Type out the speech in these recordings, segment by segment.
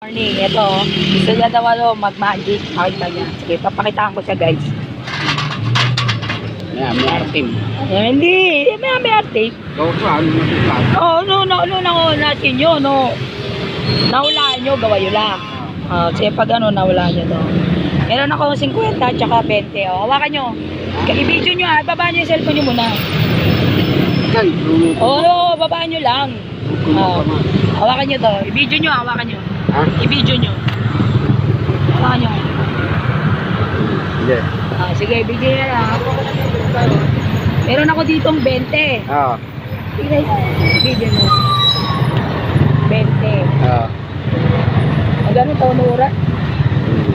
Morning, ito. Gusto niya daw mag-magic. Pakita niya. Sige, papakitaan ko siya, guys. Yeah, may artim. Hindi. May arte. No, natin yun, no. Nahulaan nyo, gawa yun lang. Sige, pag ano, nahulaan nyo, no. Meron ako 50 tsaka 20. Hawakan nyo. I-video nyo, babaan nyo yung cellphone nyo muna. Babaan nyo lang. Hawakan nyo to. I-video nyo, hawakan nyo. I-video nyo. Hawakan nyo. Sige, i-video nyo lang. Meron ako ditong 20. Tignan nyo. I-video nyo. 20. Magkano to, Nura?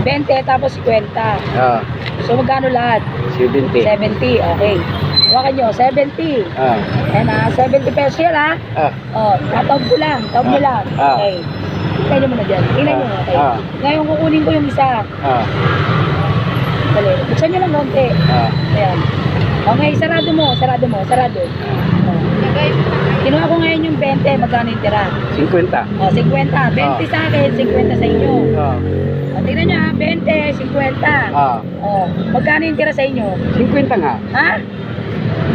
20 tapos 50. So magkano lahat? 70. 70, okay. Hawakan nyo, 70. Ayan 70 pesos yan tatawag ko lang, tawag nyo lang. Okay. Tingnan nyo muna dyan. Tingnan nyo, okay. Ngayon kukunin ko yung isa. Dali, buksan nyo lang konti. Ayan. Okay, sarado mo. Kinuha ko ngayon yung 20, magkano yung tira? 50. 50. 20 sa akin, 50 sa inyo. Tingnan nyo 20, 50. Magkano yung tira sa inyo? 50 nga. Ha?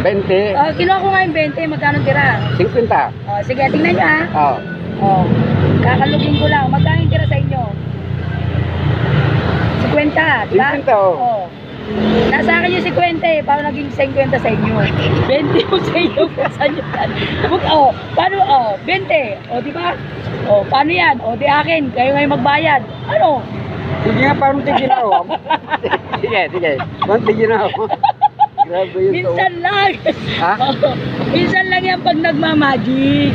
20. Kinuha ko nga yung 20, magkano yung tira? 50. Sige, tingnan nyo kakalugin ko lang. Magkano yung tira sa inyo? 50, diba? 50, Nasa akin yung 50 paano naging 50 sa inyo? 20 yung sa inyo, saan nyo yan? Paano? 20, diba? Paano yan? Di akin, kayo ngayon magbayad. Ano? Sige nga, parang tigil ako. Sige. Parang tigil ako. Grabe yun. Minsan lang. Ha? Minsan lang yan pag nagmamagic.